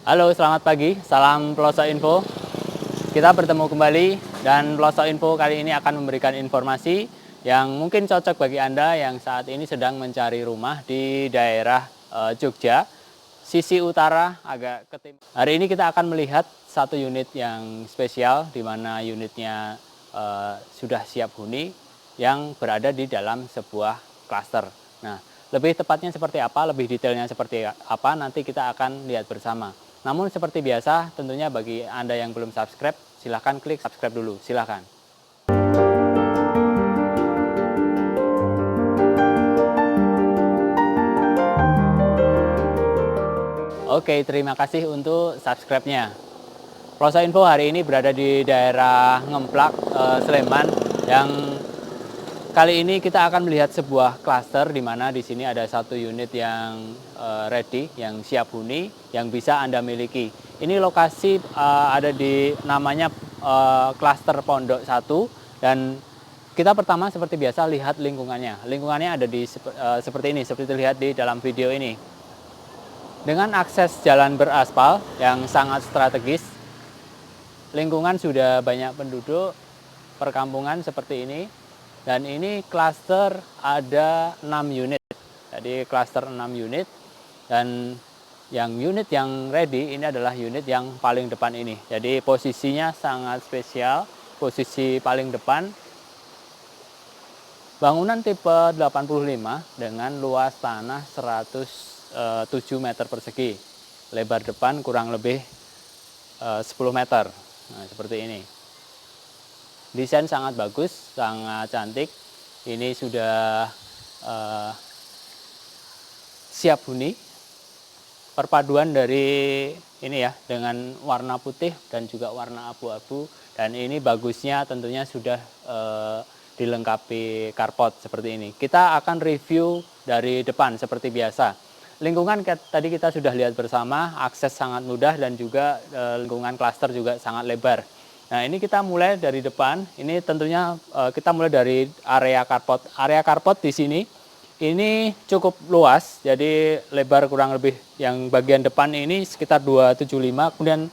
Halo, selamat pagi. Salam Pelosok Info. Kita bertemu kembali dan Pelosok Info kali ini akan memberikan informasi yang mungkin cocok bagi Anda yang saat ini sedang mencari rumah di daerah Jogja, sisi utara agak ke timur. Hari ini kita akan melihat satu unit yang spesial di mana unitnya sudah siap huni yang berada di dalam sebuah klaster. Nah, lebih tepatnya seperti apa, lebih detailnya seperti apa, nanti kita akan lihat bersama. Namun seperti biasa, tentunya bagi Anda yang belum subscribe, silahkan klik subscribe dulu, silahkan. Oke, terima kasih untuk subscribe-nya. Pelosok Info hari ini berada di daerah Ngemplak, Sleman, yang kali ini kita akan melihat sebuah klaster di mana di sini ada satu unit yang ready, yang siap huni, yang bisa Anda miliki. Ini lokasi ada di namanya klaster Pondok 1 dan kita pertama seperti biasa lihat lingkungannya. Lingkungannya ada di seperti ini, seperti terlihat di dalam video ini. Dengan akses jalan beraspal yang sangat strategis, lingkungan sudah banyak penduduk, perkampungan seperti ini. Dan ini klaster ada 6 unit. Jadi klaster 6 unit dan yang unit yang ready ini adalah unit yang paling depan ini. Jadi posisinya sangat spesial, posisi paling depan. Bangunan tipe 85 dengan luas tanah 107 meter persegi. Lebar depan kurang lebih 10 meter. Nah, seperti ini. Desain sangat bagus, sangat cantik. Ini sudah siap huni. Perpaduan dari ini ya dengan warna putih dan juga warna abu-abu. Dan ini bagusnya tentunya sudah dilengkapi carport seperti ini. Kita akan review dari depan seperti biasa. Lingkungan tadi kita sudah lihat bersama, akses sangat mudah dan juga lingkungan klaster juga sangat lebar. Nah, ini kita mulai dari depan. Ini tentunya kita mulai dari area carport. Area carport di sini ini cukup luas, jadi lebar kurang lebih yang bagian depan ini sekitar 275. Kemudian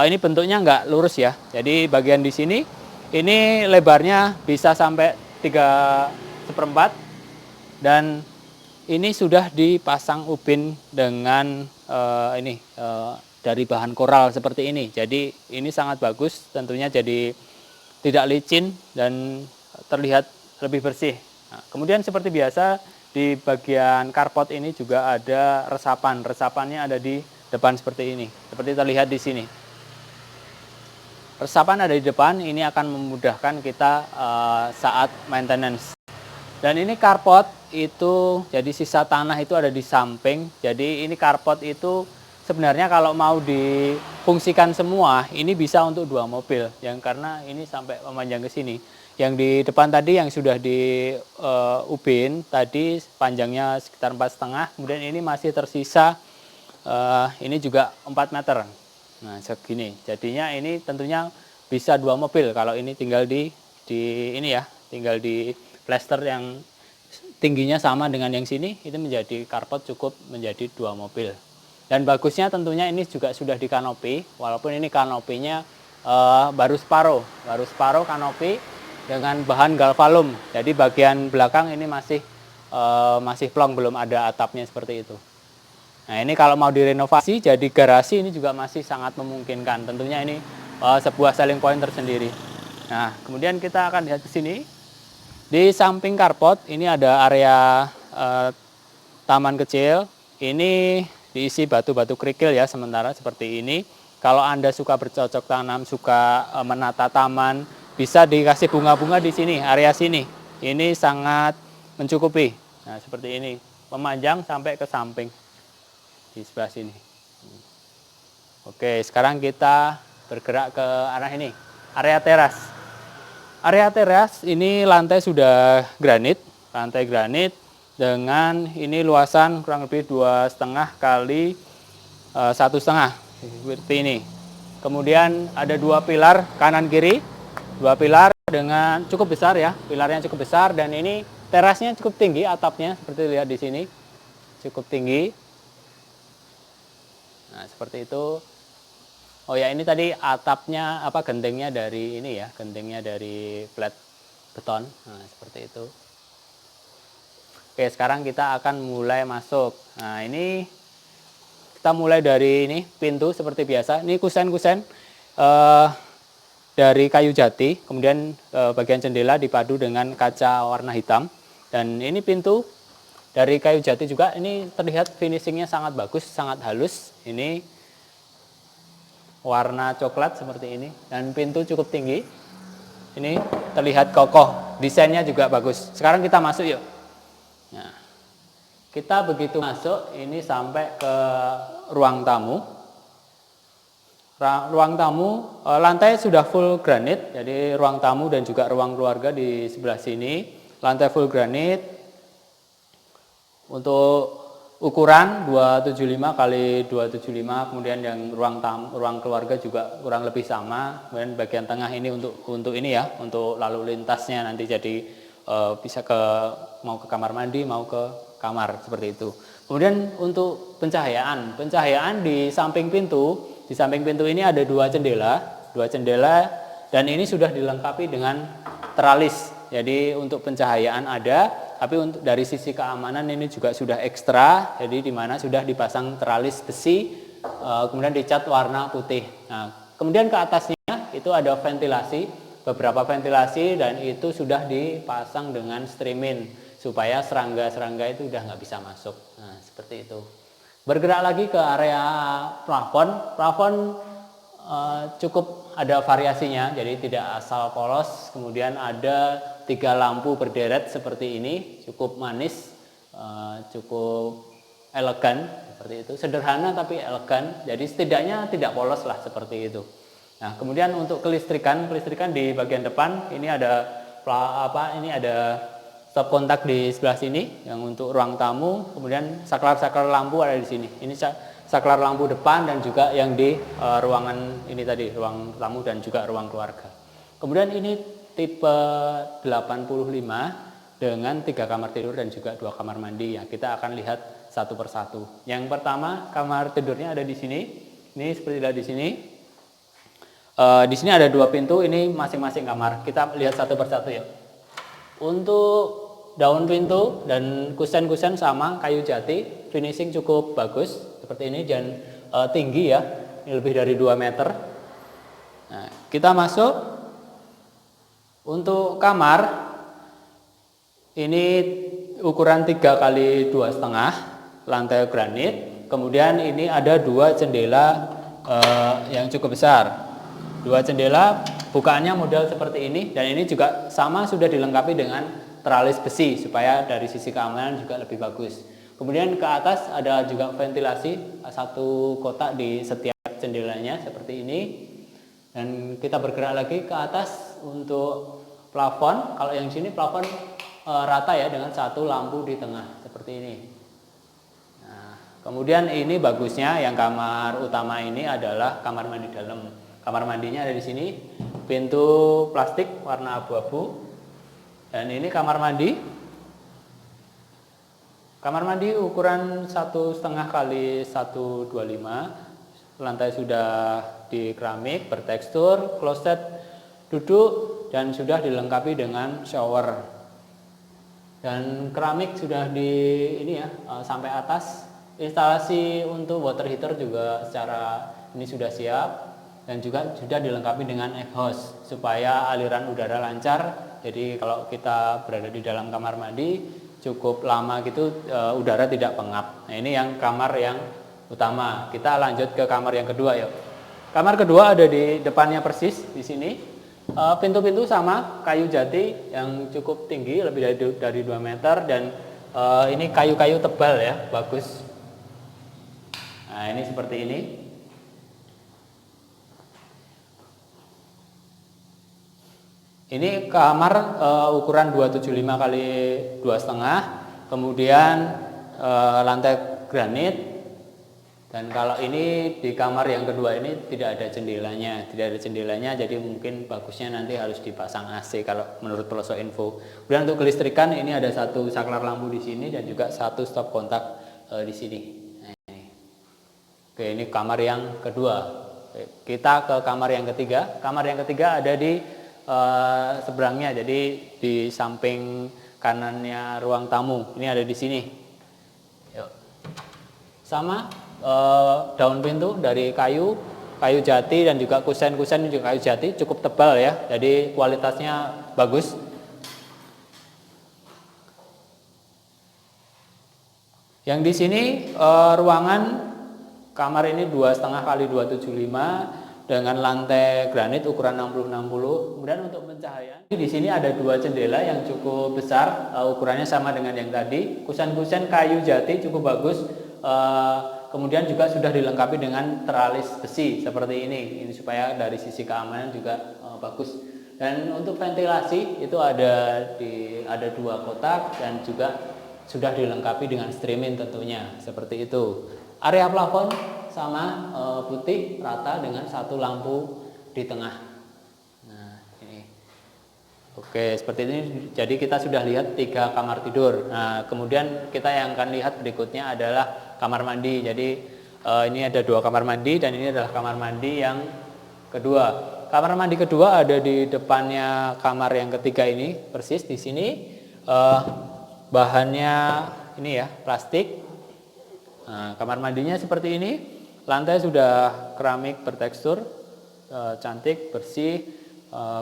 ini bentuknya nggak lurus ya. Jadi bagian di sini ini lebarnya bisa sampai 3/4 dan ini sudah dipasang ubin dengan dari bahan koral seperti ini. Jadi ini sangat bagus, tentunya jadi tidak licin dan terlihat lebih bersih. Nah, kemudian seperti biasa di bagian carport ini juga ada resapan. Resapannya ada di depan seperti ini, seperti terlihat di sini. Resapan ada di depan, ini akan memudahkan kita saat maintenance. Dan ini carport itu, jadi sisa tanah itu ada di samping. Jadi ini carport itu sebenarnya kalau mau difungsikan semua, ini bisa untuk 2 mobil. Yang karena ini sampai memanjang ke sini. Yang di depan tadi yang sudah di ubin, tadi panjangnya sekitar 4,5. Kemudian ini masih tersisa, ini juga 4 meter. Nah, segini. Jadinya ini tentunya bisa 2 mobil kalau ini tinggal di ini ya, tinggal di plester yang tingginya sama dengan yang sini, itu menjadi carport cukup menjadi 2 mobil. Dan bagusnya tentunya ini juga sudah di kanopi, walaupun ini kanopinya baru separuh kanopi dengan bahan galvalum. Jadi bagian belakang ini masih plong, belum ada atapnya seperti itu. Nah, ini kalau mau direnovasi jadi garasi ini juga masih sangat memungkinkan. Tentunya ini sebuah selling point tersendiri. Nah, kemudian kita akan lihat ke sini. Di samping carport ini ada area taman kecil. Ini diisi batu-batu kerikil ya sementara seperti ini. Kalau Anda suka bercocok tanam, suka menata taman, bisa dikasih bunga-bunga di sini, area sini. Ini sangat mencukupi. Nah, seperti ini. Memanjang sampai ke samping. Di sebelah sini. Oke, sekarang kita bergerak ke arah ini, area teras. Area teras ini lantai sudah granit, lantai granit dengan ini luasan kurang lebih 2,5 kali 1,5 seperti ini. Kemudian ada 2 pilar kanan kiri, 2 pilar dengan cukup besar ya, pilarnya cukup besar dan ini terasnya cukup tinggi, atapnya seperti lihat di sini cukup tinggi. Nah, seperti itu. Oh ya, ini tadi atapnya gentengnya dari ini ya, gentengnya dari flat beton. Nah, seperti itu. Oke, sekarang kita akan mulai masuk. Nah, ini kita mulai dari ini pintu seperti biasa. Ini kusen-kusen dari kayu jati, kemudian bagian jendela dipadu dengan kaca warna hitam. Dan ini pintu dari kayu jati juga. Ini terlihat finishingnya sangat bagus, sangat halus. Ini warna coklat seperti ini, dan pintu cukup tinggi. Ini terlihat kokoh, desainnya juga bagus. Sekarang kita masuk yuk. Nah, kita begitu masuk ini sampai ke ruang tamu. Ruang tamu lantai sudah full granit, jadi ruang tamu dan juga ruang keluarga di sebelah sini lantai full granit. Untuk ukuran 275 kali 275, kemudian yang ruang keluarga juga kurang lebih sama. Kemudian bagian tengah ini untuk ini ya, untuk lalu lintasnya nanti jadi bisa mau ke kamar mandi, mau ke kamar seperti itu. Kemudian untuk pencahayaan di samping pintu ini ada dua jendela dan ini sudah dilengkapi dengan teralis. Jadi untuk pencahayaan ada, tapi untuk dari sisi keamanan ini juga sudah ekstra. Jadi di mana sudah dipasang teralis besi, kemudian dicat warna putih. Nah, kemudian ke atasnya itu ada beberapa ventilasi, dan itu sudah dipasang dengan streaming supaya serangga-serangga itu udah nggak bisa masuk. Nah, seperti itu. Bergerak lagi ke area plafon cukup ada variasinya, jadi tidak asal polos. Kemudian ada 3 lampu berderet seperti ini, cukup manis, cukup elegan seperti itu, sederhana tapi elegan. Jadi setidaknya tidak polos lah seperti itu. Nah, kemudian untuk kelistrikan di bagian depan ini ada stop kontak di sebelah sini yang untuk ruang tamu. Kemudian saklar lampu ada di sini. Ini saklar lampu depan dan juga yang di ruangan ini tadi, ruang tamu dan juga ruang keluarga. Kemudian ini tipe 85 dengan 3 kamar tidur dan juga 2 kamar mandi. Ya, kita akan lihat satu persatu. Yang pertama, kamar tidurnya ada di sini. Ini seperti lihat di sini. Di sini ada 2 pintu, ini masing-masing kamar. Kita lihat satu persatu ya. Untuk daun pintu dan kusen-kusen sama kayu jati, finishing cukup bagus seperti ini, dan tinggi ya, ini lebih dari 2 meter. Nah, kita masuk. Untuk kamar ini ukuran 3 kali 2,5, lantai granit. Kemudian ini ada 2 jendela yang cukup besar. 2 jendela, bukaannya model seperti ini, dan ini juga sama sudah dilengkapi dengan teralis besi supaya dari sisi keamanan juga lebih bagus. Kemudian ke atas ada juga ventilasi, 1 kotak di setiap jendelanya seperti ini. Dan kita bergerak lagi ke atas untuk plafon. Kalau yang sini plafon rata ya, dengan 1 lampu di tengah seperti ini. Nah, kemudian ini bagusnya yang kamar utama ini adalah kamar mandi dalam. Kamar mandinya ada di sini, pintu plastik warna abu-abu, dan ini kamar mandi. Kamar mandi ukuran 1,5 kali 125, lantai sudah di keramik bertekstur, kloset duduk, dan sudah dilengkapi dengan shower. Dan keramik sudah di ini ya, sampai atas. Instalasi untuk water heater juga secara ini sudah siap. Dan juga sudah dilengkapi dengan exhaust supaya aliran udara lancar. Jadi kalau kita berada di dalam kamar mandi cukup lama gitu, udara tidak pengap. Nah, ini yang kamar yang utama. Kita lanjut ke kamar yang kedua yuk. Kamar kedua ada di depannya persis di sini. Pintu-pintu sama kayu jati yang cukup tinggi, lebih dari 2 meter, dan ini kayu-kayu tebal ya, bagus. Nah, ini seperti ini. Ini kamar ukuran 275 kali 2,5, kemudian lantai granit. Dan kalau ini di kamar yang kedua ini tidak ada jendelanya, jadi mungkin bagusnya nanti harus dipasang AC kalau menurut pelosok info. Kemudian untuk kelistrikan ini ada 1 saklar lampu di sini dan juga 1 stop kontak di sini. Nah, ini. Oke, ini kamar yang kedua. Oke, kita ke kamar yang ketiga. Kamar yang ketiga ada di seberangnya, jadi di samping kanannya ruang tamu. Ini ada di sini. Yuk. Sama daun pintu dari kayu jati, dan juga kusen-kusen juga kayu jati, cukup tebal ya. Jadi kualitasnya bagus. Yang di sini ruangan kamar ini 2,5 kali 275 dengan lantai granit ukuran 60-60. Kemudian untuk pencahayaan di sini ada 2 jendela yang cukup besar, ukurannya sama dengan yang tadi. Kusen-kusen kayu jati cukup bagus. Kemudian juga sudah dilengkapi dengan teralis besi seperti ini. Ini supaya dari sisi keamanan juga bagus. Dan untuk ventilasi itu ada 2 kotak, dan juga sudah dilengkapi dengan streaming tentunya, seperti itu. Area plafon sama putih rata dengan 1 lampu di tengah. Nah, ini. Oke, seperti ini. Jadi kita sudah lihat 3 kamar tidur. Nah, kemudian kita yang akan lihat berikutnya adalah kamar mandi. Jadi ini ada 2 kamar mandi, dan ini adalah kamar mandi yang kedua. Kamar mandi kedua ada di depannya kamar yang ketiga ini, persis di sini. Bahannya ini ya, plastik. Nah, kamar mandinya seperti ini. Lantai sudah keramik bertekstur, cantik, bersih,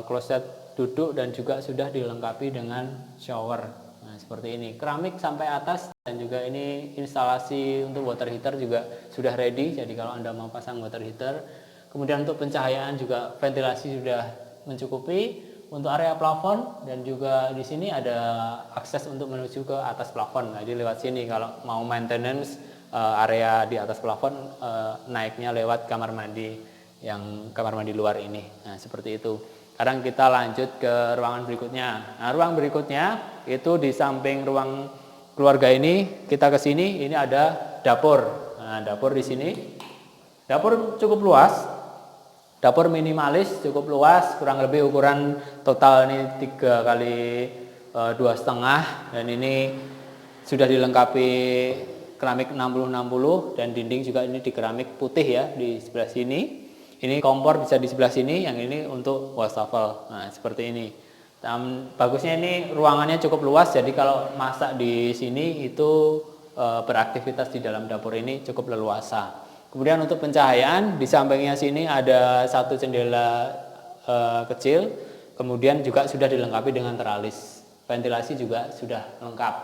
kloset duduk, dan juga sudah dilengkapi dengan shower. Nah, seperti ini. Keramik sampai atas, dan juga ini instalasi untuk water heater juga sudah ready. Jadi kalau Anda mau pasang water heater. Kemudian untuk pencahayaan juga ventilasi sudah mencukupi. Untuk area plafon, dan juga di sini ada akses untuk menuju ke atas plafon. Nah, jadi lewat sini kalau mau maintenance area di atas plafon, naiknya lewat kamar mandi luar ini. Nah, seperti itu. Sekarang kita lanjut ke ruangan berikutnya. Nah, ruang berikutnya itu di samping ruang keluarga ini, kita ke sini, ini ada dapur. Nah, dapur di sini. Dapur cukup luas. Dapur minimalis, cukup luas, kurang lebih ukuran total ini 3 kali 2,5, dan ini sudah dilengkapi keramik 60-60, dan dinding juga ini di keramik putih ya di sebelah sini. Ini kompor bisa di sebelah sini, yang ini untuk wastafel. Nah, seperti ini. Bagusnya ini ruangannya cukup luas, jadi kalau masak di sini itu beraktivitas di dalam dapur ini cukup leluasa. Kemudian untuk pencahayaan, di sampingnya sini ada 1 jendela kecil, kemudian juga sudah dilengkapi dengan teralis. Ventilasi juga sudah lengkap.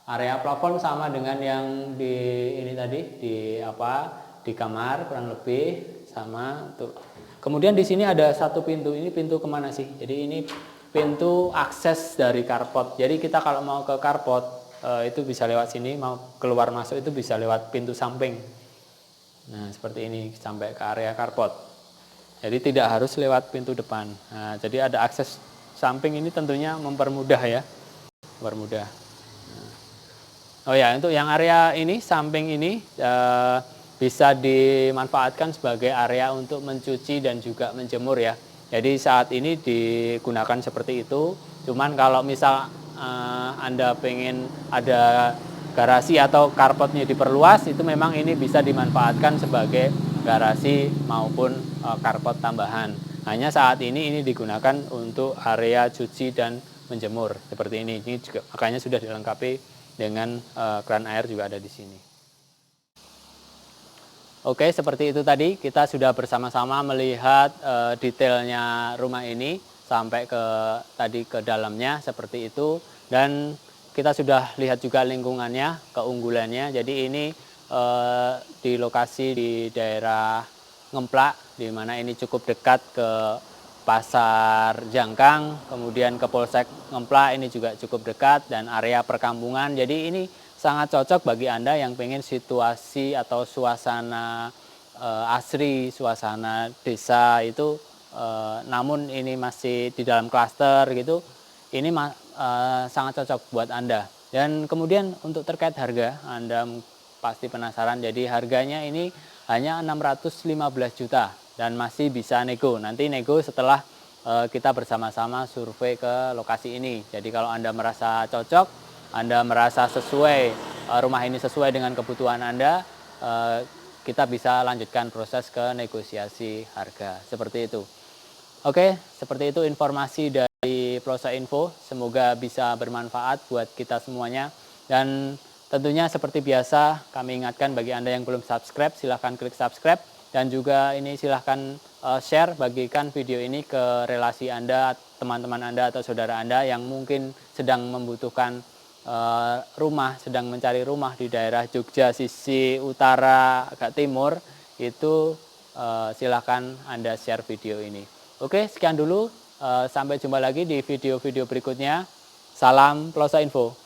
Area plafon sama dengan yang di ini tadi, di kamar kurang lebih sama. Tuh. Kemudian di sini ada 1 pintu. Ini pintu kemana sih? Jadi ini pintu akses dari carport. Jadi kita kalau mau ke carport itu bisa lewat sini, mau keluar masuk itu bisa lewat pintu samping. Nah, seperti ini sampai ke area carport. Jadi tidak harus lewat pintu depan. Nah, jadi ada akses samping, ini tentunya mempermudah ya. Mempermudah. Oh ya, untuk yang area ini, samping ini bisa dimanfaatkan sebagai area untuk mencuci dan juga menjemur ya. Jadi saat ini digunakan seperti itu. Cuman kalau misal Anda pengen ada garasi atau carportnya diperluas, itu memang ini bisa dimanfaatkan sebagai garasi maupun carport tambahan. Hanya saat ini digunakan untuk area cuci dan menjemur seperti ini. Ini juga makanya sudah dilengkapi dengan keran air juga ada di sini. Oke, seperti itu tadi kita sudah bersama-sama melihat detailnya rumah ini sampai ke dalamnya seperti itu, dan kita sudah lihat juga lingkungannya, keunggulannya. Jadi ini di lokasi di daerah Ngemplak, di mana ini cukup dekat ke Pasar Jangkang, kemudian ke Polsek Ngemplak ini juga cukup dekat, dan area perkampungan. Jadi ini sangat cocok bagi Anda yang pengen situasi atau suasana asri, suasana desa itu, namun ini masih di dalam klaster gitu. Ini sangat cocok buat Anda. Dan kemudian untuk terkait harga, Anda pasti penasaran. Jadi harganya ini hanya 615 juta dan masih bisa nego. Nanti nego setelah kita bersama-sama survei ke lokasi ini. Jadi kalau Anda merasa cocok, Anda merasa sesuai, rumah ini sesuai dengan kebutuhan Anda, kita bisa lanjutkan proses ke negosiasi harga, seperti itu. Oke, seperti itu informasi dari Plosa Info. Semoga bisa bermanfaat buat kita semuanya. Dan tentunya seperti biasa, kami ingatkan bagi Anda yang belum subscribe, silahkan klik subscribe. Dan juga ini silahkan share, bagikan video ini ke relasi Anda, teman-teman Anda, atau saudara Anda yang mungkin sedang membutuhkan rumah, sedang mencari rumah di daerah Jogja, sisi utara, agak timur. Itu silahkan Anda share video ini. Oke, sekian dulu. Sampai jumpa lagi di video-video berikutnya. Salam Plosa Info.